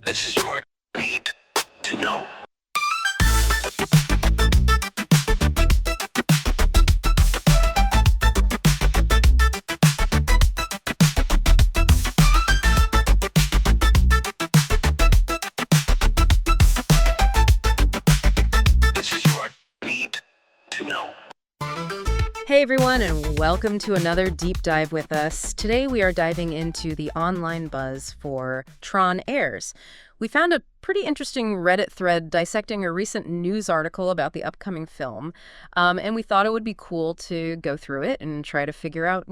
This is your need to know. This is your need to know. Hey everyone, and welcome to another deep dive with us. Today we are diving into the online buzz for Tron Airs. We found a pretty interesting Reddit thread dissecting a recent news article about the upcoming film, and we thought it would be cool to go through it and try to figure out,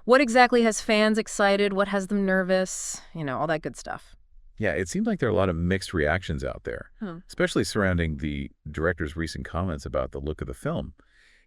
what exactly has fans excited, what has them nervous, all that good stuff. Yeah, it seems like there are a lot of mixed reactions out there, especially surrounding the director's recent comments about the look of the film.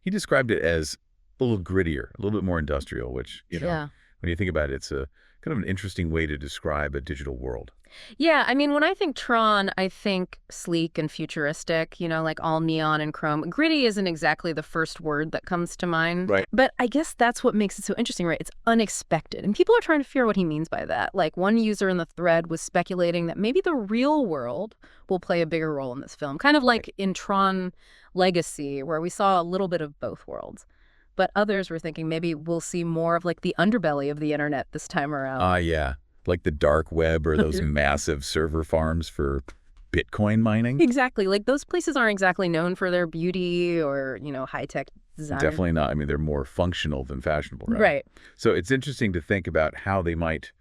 He described it as a little grittier, a little bit more industrial, which, when you think about it, it's a kind of an interesting way to describe a digital world. Yeah, I mean, when I think Tron, I think sleek and futuristic, like all neon and chrome. Gritty isn't exactly the first word that comes to mind. Right. But I guess that's what makes it so interesting, right? It's unexpected. And people are trying to figure out what he means by that. Like, one user in the thread was speculating that maybe the real world will play a bigger role in this film. Kind of like in Tron Legacy, where we saw a little bit of both worlds. But others were thinking maybe we'll see more of like the underbelly of the internet this time around. Yeah. Like the dark web or those massive server farms for Bitcoin mining. Exactly. Like those places aren't exactly known for their beauty or, high-tech design. Definitely not. I mean, they're more functional than fashionable, right? Right. So it's interesting to think about how they might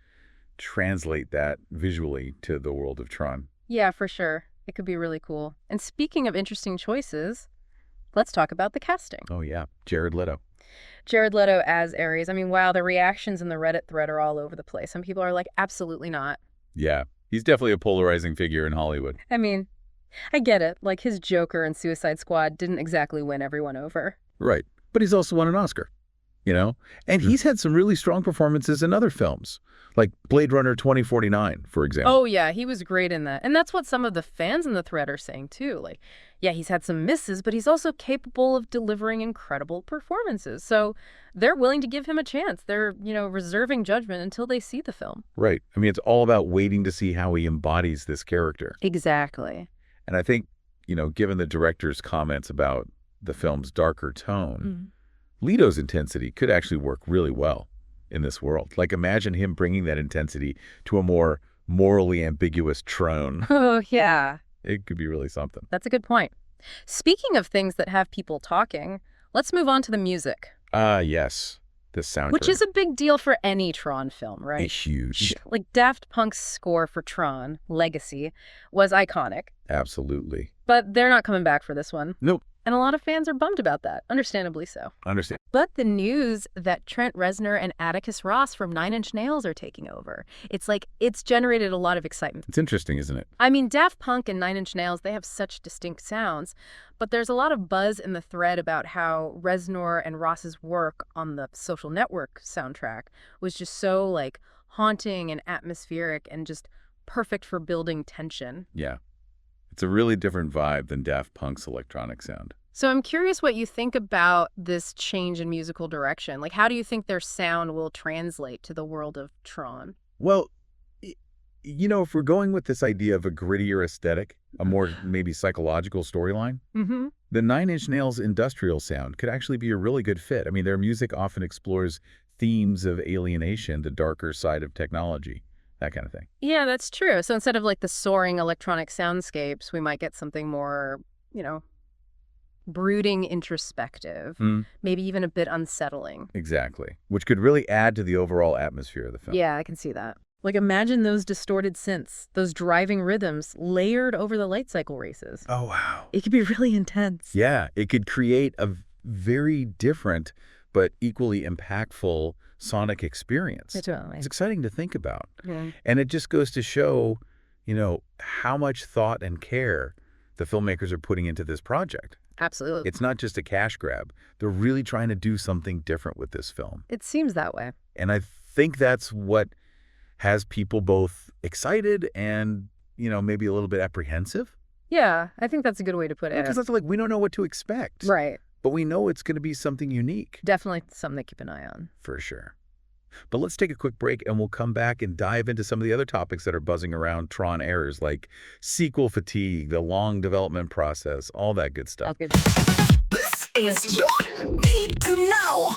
translate that visually to the world of Tron. Yeah, for sure. It could be really cool. And speaking of interesting choices, let's talk about the casting. Oh, yeah. Jared Leto. Jared Leto as Ares. I mean, wow, the reactions in the Reddit thread are all over the place. Some people are like, absolutely not. Yeah. He's definitely a polarizing figure in Hollywood. I mean, I get it. Like, his Joker and Suicide Squad didn't exactly win everyone over. Right. But he's also won an Oscar, And he's had some really strong performances in other films, like Blade Runner 2049, for example. Oh, yeah, he was great in that. And that's what some of the fans in the thread are saying, too. Like, yeah, he's had some misses, but he's also capable of delivering incredible performances. So they're willing to give him a chance. They're, reserving judgment until they see the film. Right. I mean, it's all about waiting to see how he embodies this character. Exactly. And I think, given the director's comments about the film's darker tone, Leto's intensity could actually work really well in this world. Like, imagine him bringing that intensity to a more morally ambiguous Tron. Oh, yeah. It could be really something. That's a good point. Speaking of things that have people talking, let's move on to the music. Yes. The soundtrack. Which is a big deal for any Tron film, right? It's huge. Like, Daft Punk's score for Tron, Legacy, was iconic. Absolutely. But they're not coming back for this one. Nope. And a lot of fans are bummed about that, understandably so. Understand. But the news that Trent Reznor and Atticus Ross from Nine Inch Nails are taking over, it's generated a lot of excitement. It's interesting, isn't it? I mean, Daft Punk and Nine Inch Nails, they have such distinct sounds, but there's a lot of buzz in the thread about how Reznor and Ross's work on the Social Network soundtrack was just so, haunting and atmospheric and just perfect for building tension. Yeah. It's a really different vibe than Daft Punk's electronic sound. So I'm curious what you think about this change in musical direction. Like, how do you think their sound will translate to the world of Tron? Well, if we're going with this idea of a grittier aesthetic, a more maybe psychological storyline, the Nine Inch Nails industrial sound could actually be a really good fit. I mean, their music often explores themes of alienation, the darker side of technology. That kind of thing. Yeah, that's true. So instead of the soaring electronic soundscapes, we might get something more, brooding, introspective, maybe even a bit unsettling. Exactly. Which could really add to the overall atmosphere of the film. Yeah, I can see that. Like, imagine those distorted synths, those driving rhythms layered over the light cycle races. Oh, wow. It could be really intense. Yeah, it could create a very different but equally impactful sonic experience. Totally. It's exciting to think about. Yeah. And it just goes to show, how much thought and care the filmmakers are putting into this project. Absolutely. It's not just a cash grab. They're really trying to do something different with this film. It seems that way. And I think that's what has people both excited and, maybe a little bit apprehensive. Yeah, I think that's a good way to put it. Because that's we don't know what to expect. Right. But we know it's going to be something unique. Definitely something to keep an eye on. For sure. But let's take a quick break and we'll come back and dive into some of the other topics that are buzzing around Tron errors, like sequel fatigue, the long development process, all that good stuff. Okay. This is your need to know.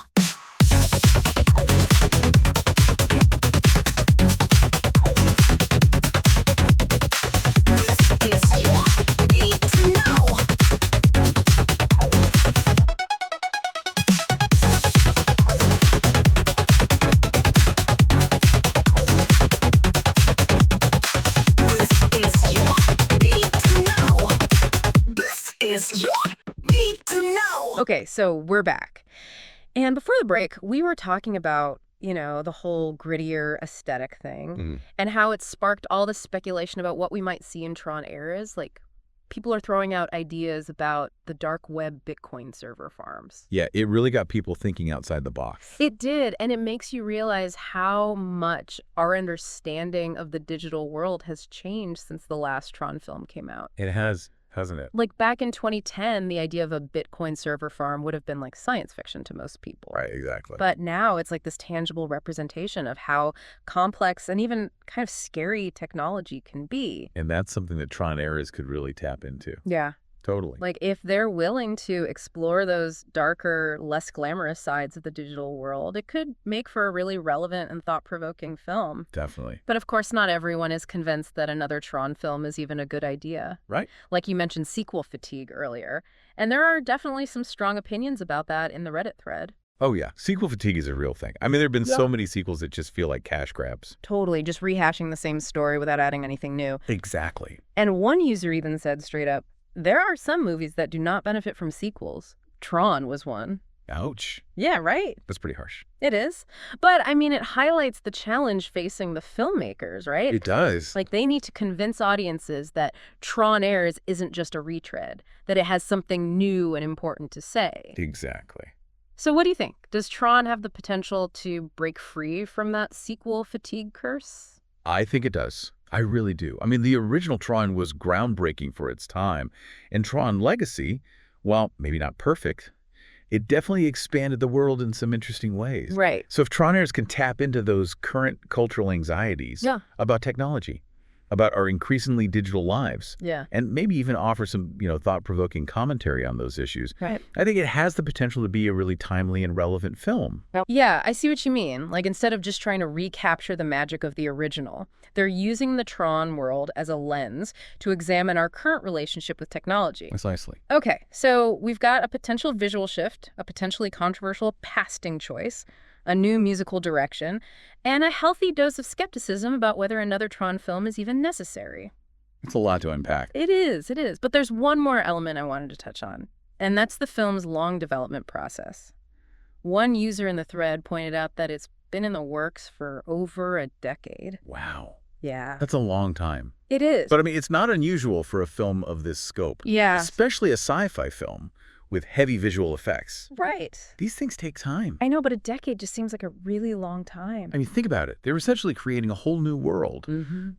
This is your need to know. Okay, so we're back. And before the break, we were talking about, the whole grittier aesthetic thing and how it sparked all this speculation about what we might see in Tron eras. Like, people are throwing out ideas about the dark web Bitcoin server farms. Yeah, it really got people thinking outside the box. It did, and it makes you realize how much our understanding of the digital world has changed since the last Tron film came out. It has, hasn't it? Like back in 2010, the idea of a Bitcoin server farm would have been like science fiction to most people. Right, exactly. But now it's like this tangible representation of how complex and even kind of scary technology can be. And that's something that Tron eras could really tap into. Yeah. Totally. Like if they're willing to explore those darker, less glamorous sides of the digital world, it could make for a really relevant and thought-provoking film. Definitely. But of course, not everyone is convinced that another Tron film is even a good idea. Right. Like you mentioned sequel fatigue earlier. And there are definitely some strong opinions about that in the Reddit thread. Oh, yeah. Sequel fatigue is a real thing. I mean, there have been so many sequels that just feel like cash grabs. Totally, just rehashing the same story without adding anything new. Exactly. And one user even said straight up, there are some movies that do not benefit from sequels. Tron was one. Ouch. Yeah, right? That's pretty harsh. It is. But, I mean, it highlights the challenge facing the filmmakers, right? It does. Like, they need to convince audiences that Tron Heirs isn't just a retread, that it has something new and important to say. Exactly. So what do you think? Does Tron have the potential to break free from that sequel fatigue curse? I think it does. I really do. I mean, the original Tron was groundbreaking for its time. And Tron Legacy, while maybe not perfect, it definitely expanded the world in some interesting ways. Right. So if Tron heirs can tap into those current cultural anxieties about technology, about our increasingly digital lives, and maybe even offer some, thought-provoking commentary on those issues, Right. I think it has the potential to be a really timely and relevant film. Yeah, I see what you mean. Like, instead of just trying to recapture the magic of the original, they're using the Tron world as a lens to examine our current relationship with technology. Precisely. Okay, so we've got a potential visual shift, a potentially controversial casting choice, a new musical direction, and a healthy dose of skepticism about whether another Tron film is even necessary. It's a lot to unpack. It is. But there's one more element I wanted to touch on, and that's the film's long development process. One user in the thread pointed out that it's been in the works for over a decade. Wow. Yeah. That's a long time. It is. But I mean, it's not unusual for a film of this scope. Yeah. Especially a sci-fi film with heavy visual effects. Right. These things take time. I know, but a decade just seems like a really long time. I mean, think about it. They were essentially creating a whole new world,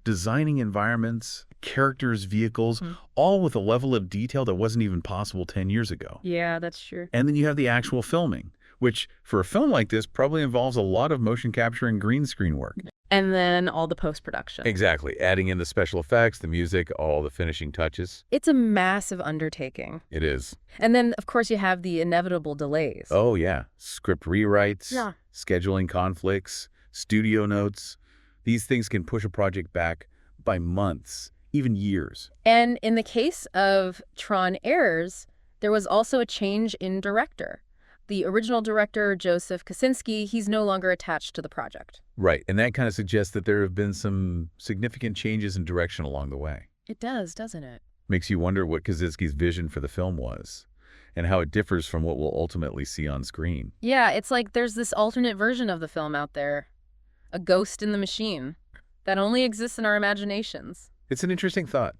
designing environments, characters, vehicles, all with a level of detail that wasn't even possible 10 years ago. Yeah, that's true. And then you have the actual filming, which for a film like this probably involves a lot of motion capture and green screen work. And then all the post-production. Exactly. Adding in the special effects, the music, all the finishing touches. It's a massive undertaking. It is. And then, of course, you have the inevitable delays. Oh, yeah. Script rewrites, scheduling conflicts, studio notes. These things can push a project back by months, even years. And in the case of Tron Heirs, there was also a change in director. The original director, Joseph Kosinski, he's no longer attached to the project. Right, and that kind of suggests that there have been some significant changes in direction along the way. It does, doesn't it? Makes you wonder what Kosinski's vision for the film was and how it differs from what we'll ultimately see on screen. Yeah, it's like there's this alternate version of the film out there, a ghost in the machine, that only exists in our imaginations. It's an interesting thought.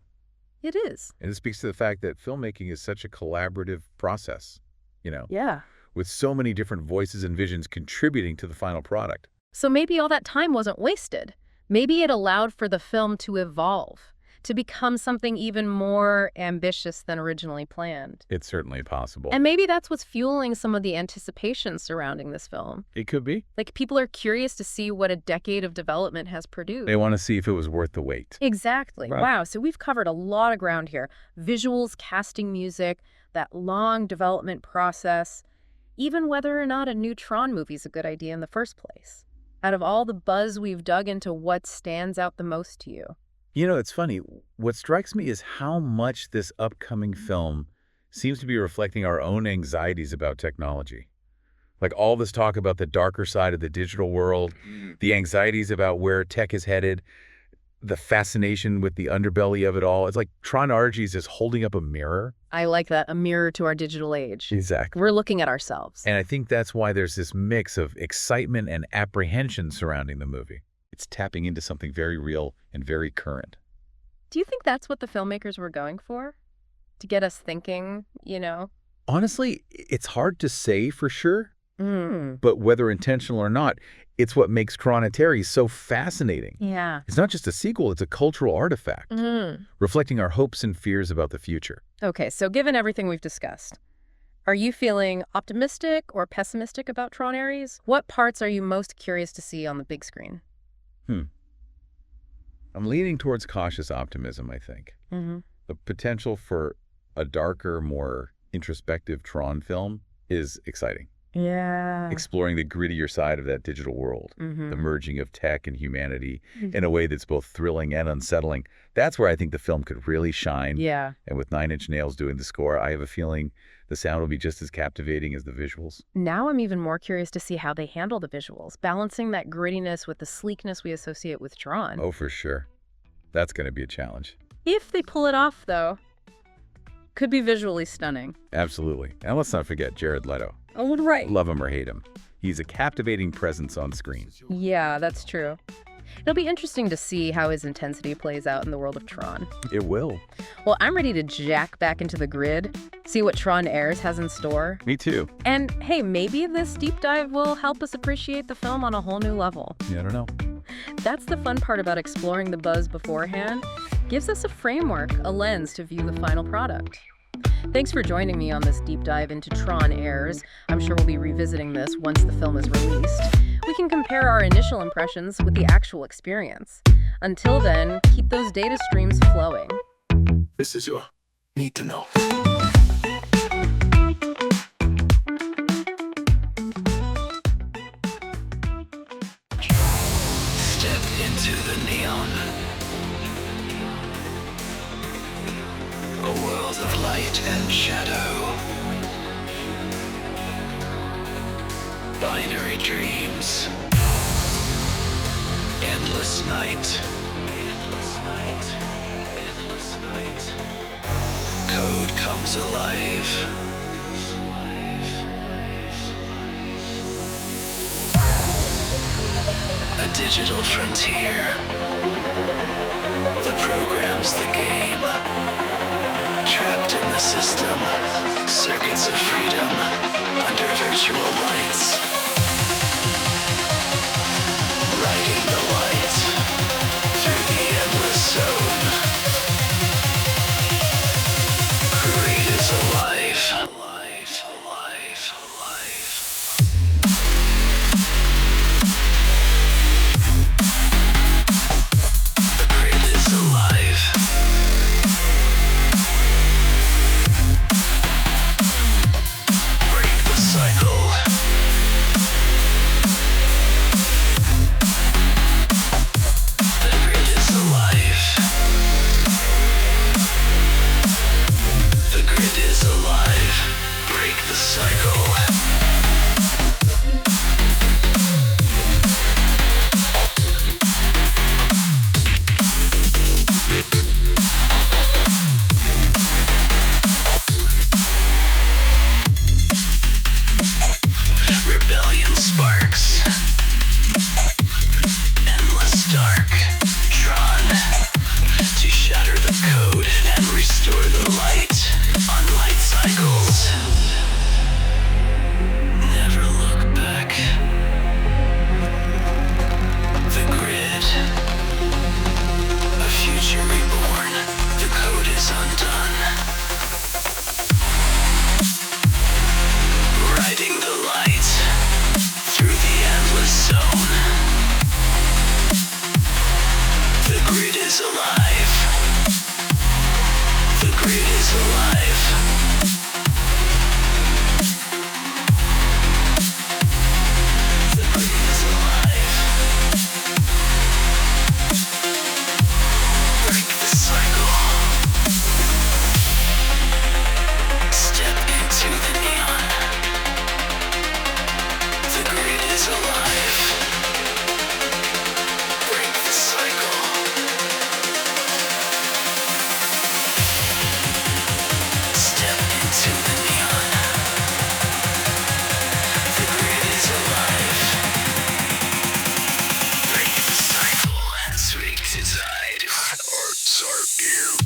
It is. And it speaks to the fact that filmmaking is such a collaborative process, Yeah. with so many different voices and visions contributing to the final product. So maybe all that time wasn't wasted. Maybe it allowed for the film to evolve. to become something even more ambitious than originally planned. It's certainly possible. And maybe that's what's fueling some of the anticipation surrounding this film. It could be. Like, people are curious to see what a decade of development has produced. They want to see if it was worth the wait. Exactly. Right. Wow, so we've covered a lot of ground here. Visuals, casting, music, that long development process, even whether or not a new Tron movie is a good idea in the first place. Out of all the buzz we've dug into, what stands out the most to you? You know, it's funny. What strikes me is how much this upcoming film seems to be reflecting our own anxieties about technology. Like all this talk about the darker side of the digital world, the anxieties about where tech is headed, the fascination with the underbelly of it all. It's like Tron Argy's is holding up a mirror. I like that, a mirror to our digital age. Exactly. We're looking at ourselves. And I think that's why there's this mix of excitement and apprehension surrounding the movie. It's tapping into something very real and very current. Do you think that's what the filmmakers were going for? To get us thinking, you know? Honestly, it's hard to say for sure, but whether intentional or not, it's what makes Tron so fascinating. Yeah. It's not just a sequel, it's a cultural artifact, reflecting our hopes and fears about the future. Okay, so given everything we've discussed, are you feeling optimistic or pessimistic about Tron Ares? What parts are you most curious to see on the big screen? I'm leaning towards cautious optimism, I think. The potential for a darker, more introspective Tron film is exciting. Yeah. Exploring the grittier side of that digital world, the merging of tech and humanity in a way that's both thrilling and unsettling. That's where I think the film could really shine. Yeah. And with Nine Inch Nails doing the score, I have a feeling the sound will be just as captivating as the visuals. Now I'm even more curious to see how they handle the visuals, balancing that grittiness with the sleekness we associate with Tron. Oh, for sure. That's going to be a challenge. If they pull it off, though, could be visually stunning. Absolutely. And let's not forget Jared Leto. Oh, right. Love him or hate him. He's a captivating presence on screen. Yeah, that's true. It'll be interesting to see how his intensity plays out in the world of Tron. It will. Well, I'm ready to jack back into the grid, see what Tron Ares has in store. Me too. And hey, maybe this deep dive will help us appreciate the film on a whole new level. Yeah, I don't know. That's the fun part about exploring the buzz beforehand. Gives us a framework, a lens to view the final product. Thanks for joining me on this deep dive into Tron Ares. I'm sure we'll be revisiting this once the film is released. We can compare our initial impressions with the actual experience. Until then, keep those data streams flowing. This is your need to know. Step into the neon. A world of light and shadow. Binary dreams. Endless night. Endless night. Endless night. Code comes alive. A digital frontier. The program's the game. Trapped in the system. Circuits of freedom. Under virtual lights. Riding the light. Through the endless zone. Creed is alive. Alive, alive, alive. The grid is alive. Break the cycle. is alive. The grid is alive. The grid is alive. Break the cycle. Step into the neon. The grid is alive. Break the cycle. Step into the neon. The grid is alive. Break the cycle and swing to tide. Hearts are here.